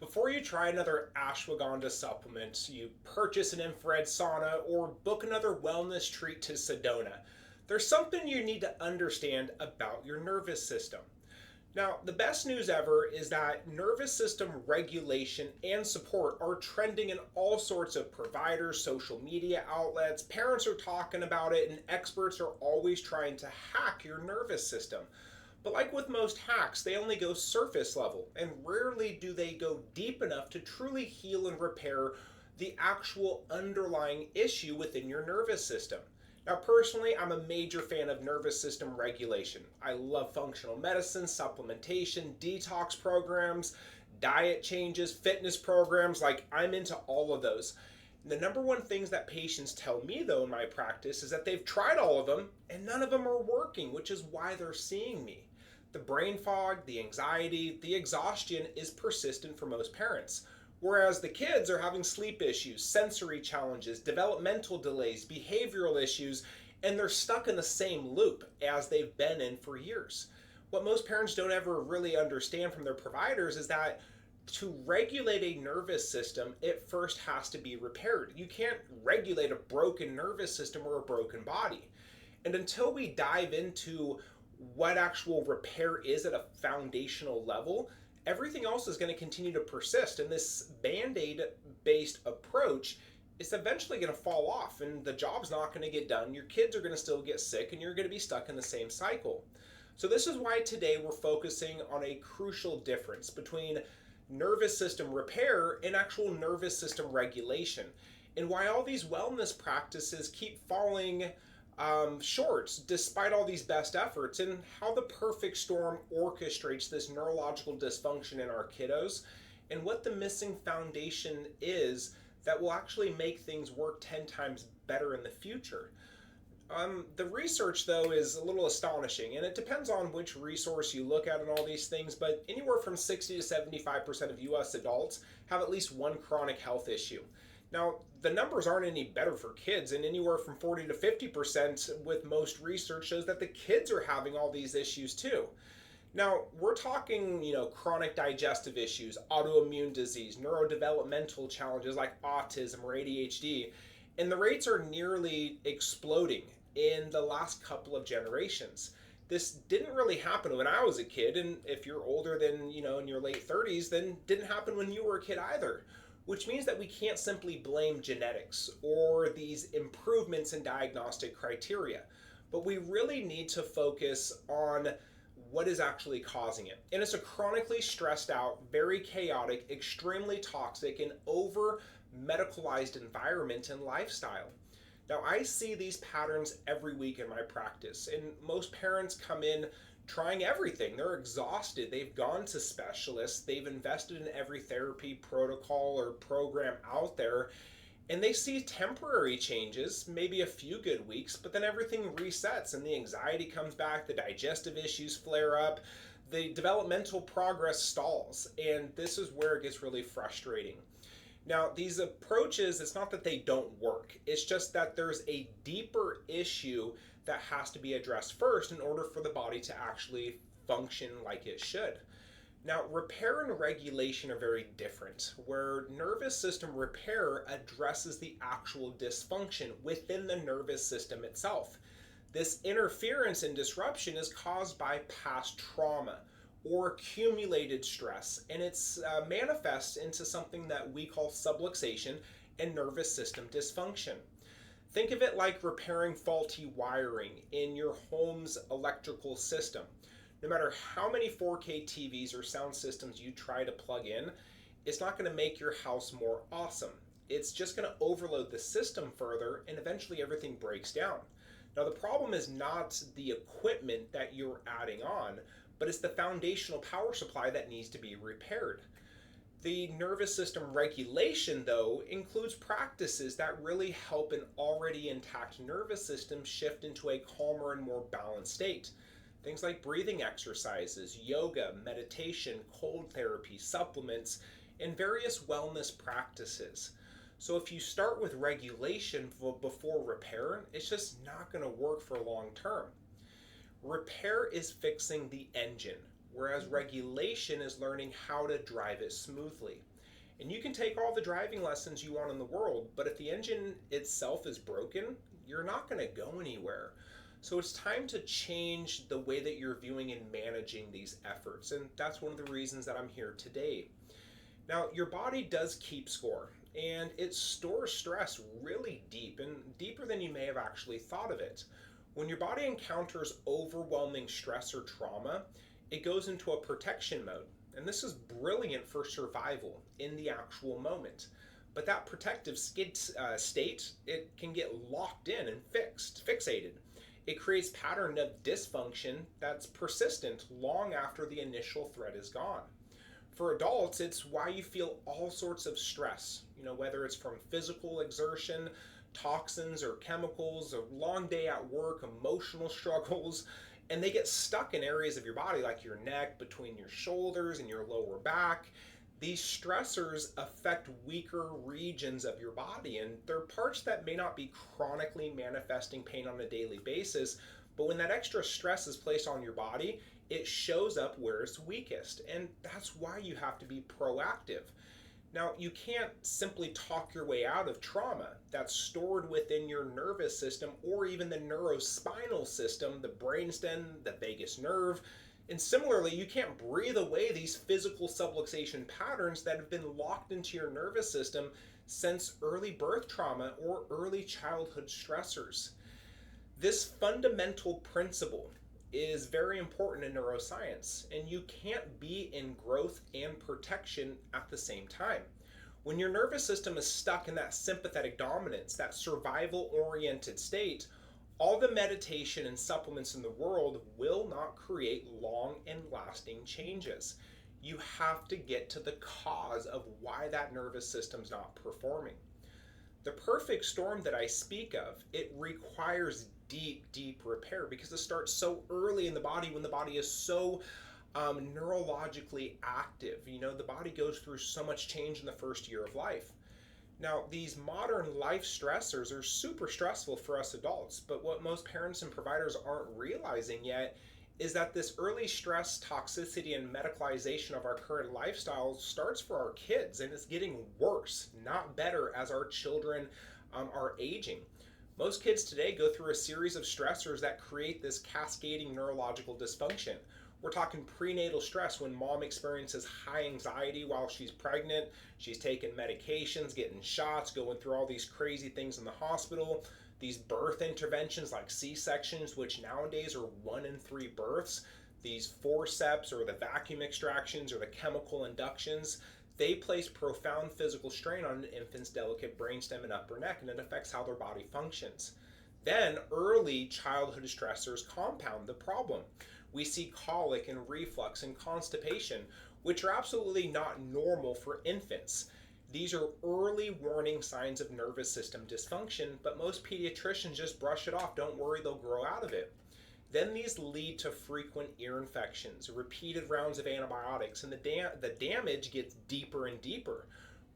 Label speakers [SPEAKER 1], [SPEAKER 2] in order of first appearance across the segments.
[SPEAKER 1] Before you try another ashwagandha supplement, you purchase an infrared sauna, or book another wellness treat to Sedona, there's something you need to understand about your nervous system. Now, the best news ever is that nervous system regulation and support are trending in all sorts of providers, social media outlets. Parents are talking about it, and experts are always trying to hack your nervous system. But like with most hacks, they only go surface level, and rarely do they go deep enough to truly heal and repair the actual underlying issue within your nervous system. Now, personally, I'm a major fan of nervous system regulation. I love functional medicine, supplementation, detox programs, diet changes, fitness programs. Like, I'm into all of those. The number one things that patients tell me, though, in my practice is that they've tried all of them and none of them are working, which is why they're seeing me. The brain fog, the anxiety, the exhaustion is persistent for most parents. Whereas the kids are having sleep issues, sensory challenges, developmental delays, behavioral issues, and they're stuck in the same loop as they've been in for years. What most parents don't ever really understand from their providers is that to regulate a nervous system, it first has to be repaired. You can't regulate a broken nervous system or a broken body. And until we dive into what actual repair is at a foundational level, everything else is going to continue to persist. And this band-aid based approach is eventually going to fall off and the job's not going to get done. Your kids are going to still get sick and you're going to be stuck in the same cycle. So this is why today we're focusing on a crucial difference between nervous system repair and actual nervous system regulation, and why all these wellness practices keep falling short despite all these best efforts, and how the perfect storm orchestrates this neurological dysfunction in our kiddos, and what the missing foundation is that will actually make things work 10 times better in the future. The research, though, is a little astonishing, and it depends on which resource you look at and all these things, but anywhere from 60 to 75% of US adults have at least one chronic health issue. Now, the numbers aren't any better for kids, and anywhere from 40 to 50% with most research shows that the kids are having all these issues too. Now, we're talking, chronic digestive issues, autoimmune disease, neurodevelopmental challenges like autism or ADHD, and the rates are nearly exploding in the last couple of generations. This didn't really happen when I was a kid, and if you're older than, in your late 30s, then didn't happen when you were a kid either. Which means that we can't simply blame genetics or these improvements in diagnostic criteria, but we really need to focus on what is actually causing it. And it's a chronically stressed out, very chaotic, extremely toxic, and over medicalized environment and lifestyle. Now, I see these patterns every week in my practice, and most parents come in trying everything. They're exhausted. They've gone to specialists. They've invested in every therapy protocol or program out there, and they see temporary changes, maybe a few good weeks, but then everything resets and the anxiety comes back, the digestive issues flare up, the developmental progress stalls, and this is where it gets really frustrating. Now, these approaches, it's not that they don't work, it's just that there's a deeper issue that has to be addressed first in order for the body to actually function like it should. Now, repair and regulation are very different, where nervous system repair addresses the actual dysfunction within the nervous system itself. This interference and disruption is caused by past trauma or accumulated stress, and it's manifests into something that we call subluxation and nervous system dysfunction. Think of it like repairing faulty wiring in your home's electrical system. No matter how many 4K TVs or sound systems you try to plug in, it's not going to make your house more awesome. It's just going to overload the system further, and eventually everything breaks down. Now, the problem is not the equipment that you're adding on, but it's the foundational power supply that needs to be repaired. The nervous system regulation, though, includes practices that really help an already intact nervous system shift into a calmer and more balanced state. Things like breathing exercises, yoga, meditation, cold therapy, supplements, and various wellness practices. So if you start with regulation before repair, it's just not going to work for long term. Repair is fixing the engine, whereas regulation is learning how to drive it smoothly. And you can take all the driving lessons you want in the world, but if the engine itself is broken, you're not going to go anywhere. So it's time to change the way that you're viewing and managing these efforts. And that's one of the reasons that I'm here today. Now, your body does keep score, and it stores stress really deep, and deeper than you may have actually thought of it. When your body encounters overwhelming stress or trauma, it goes into a protection mode. And this is brilliant for survival in the actual moment. But that protective state, it can get locked in and fixated. It creates a pattern of dysfunction that's persistent long after the initial threat is gone. For adults, it's why you feel all sorts of stress, whether it's from physical exertion, toxins or chemicals, a long day at work, emotional struggles, and they get stuck in areas of your body like your neck, between your shoulders and your lower back. These stressors affect weaker regions of your body, and they're parts that may not be chronically manifesting pain on a daily basis, but when that extra stress is placed on your body, it shows up where it's weakest, and that's why you have to be proactive. Now, you can't simply talk your way out of trauma that's stored within your nervous system or even the neurospinal system, the brainstem, the vagus nerve. And similarly, you can't breathe away these physical subluxation patterns that have been locked into your nervous system since early birth trauma or early childhood stressors. This fundamental principle is very important in neuroscience, and you can't be in growth and protection at the same time. When your nervous system is stuck in that sympathetic dominance, that survival-oriented state, all the meditation and supplements in the world will not create long and lasting changes. You have to get to the cause of why that nervous system's not performing. The perfect storm that I speak of, it requires deep repair because it starts so early in the body when the body is so neurologically active. The body goes through so much change in the first year of life. Now, these modern life stressors are super stressful for us adults, but what most parents and providers aren't realizing yet is that this early stress, toxicity, and medicalization of our current lifestyle starts for our kids, and it's getting worse, not better, as our children are aging. Most kids today go through a series of stressors that create this cascading neurological dysfunction. We're talking prenatal stress when mom experiences high anxiety while she's pregnant. She's taking medications, getting shots, going through all these crazy things in the hospital. These birth interventions like C-sections, which nowadays are 1 in 3 births. These forceps or the vacuum extractions or the chemical inductions, they place profound physical strain on an infant's delicate brainstem and upper neck, and it affects how their body functions. Then early childhood stressors compound the problem. We see colic and reflux and constipation, which are absolutely not normal for infants. These are early warning signs of nervous system dysfunction, but most pediatricians just brush it off. Don't worry, they'll grow out of it. Then these lead to frequent ear infections, repeated rounds of antibiotics, and the damage gets deeper and deeper.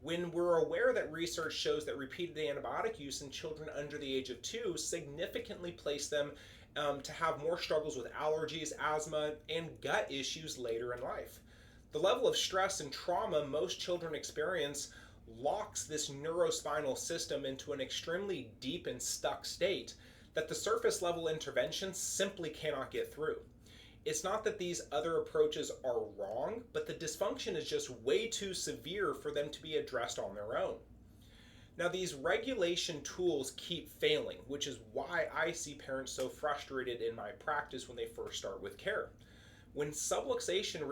[SPEAKER 1] When we're aware that research shows that repeated antibiotic use in children under the age of 2 significantly place them to have more struggles with allergies, asthma, and gut issues later in life. The level of stress and trauma most children experience locks this neurospinal system into an extremely deep and stuck state that the surface level interventions simply cannot get through. It's not that these other approaches are wrong, but the dysfunction is just way too severe for them to be addressed on their own. Now, these regulation tools keep failing, which is why I see parents so frustrated in my practice when they first start with care. When subluxation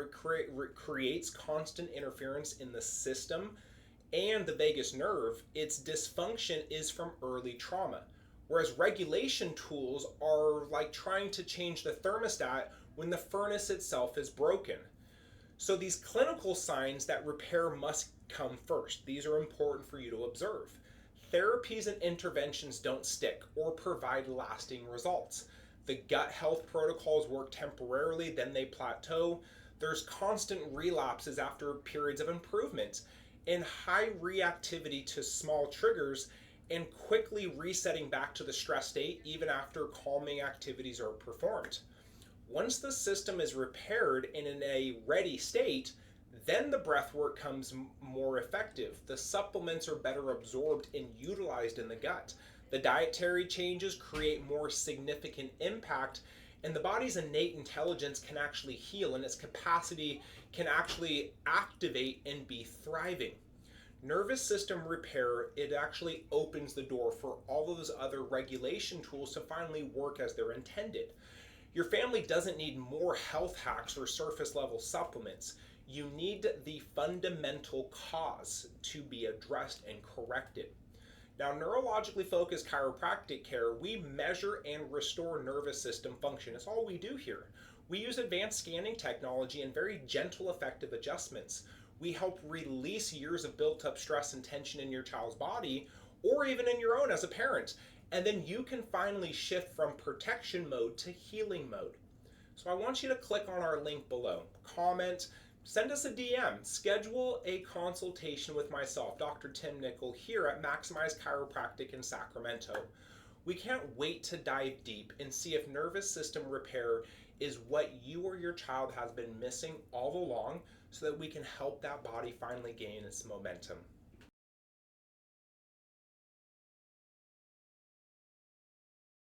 [SPEAKER 1] creates constant interference in the system and the vagus nerve, its dysfunction is from early trauma. Whereas regulation tools are like trying to change the thermostat when the furnace itself is broken. So these clinical signs that repair must come first. These are important for you to observe. Therapies and interventions don't stick or provide lasting results. The gut health protocols work temporarily, then they plateau. There's constant relapses after periods of improvement, and high reactivity to small triggers, and quickly resetting back to the stress state even after calming activities are performed. Once the system is repaired and in a ready state, Then the breath work comes more effective. The supplements are better absorbed and utilized in the gut. The dietary changes create more significant impact, and the body's innate intelligence can actually heal, and its capacity can actually activate and be thriving. Nervous system repair, it actually opens the door for all of those other regulation tools to finally work as they're intended. Your family doesn't need more health hacks or surface level supplements. You need the fundamental cause to be addressed and corrected. Now, neurologically focused chiropractic care, we measure and restore nervous system function. It's all we do here. We use advanced scanning technology and very gentle, effective adjustments. We help release years of built up stress and tension in your child's body, or even in your own as a parent. And then you can finally shift from protection mode to healing mode. So I want you to click on our link below, comment, send us a DM, schedule a consultation with myself, Dr. Tim Nickel, here at Maximize Chiropractic in Sacramento. We can't wait to dive deep and see if nervous system repair is what you or your child has been missing all along, so that we can help that body finally gain its momentum.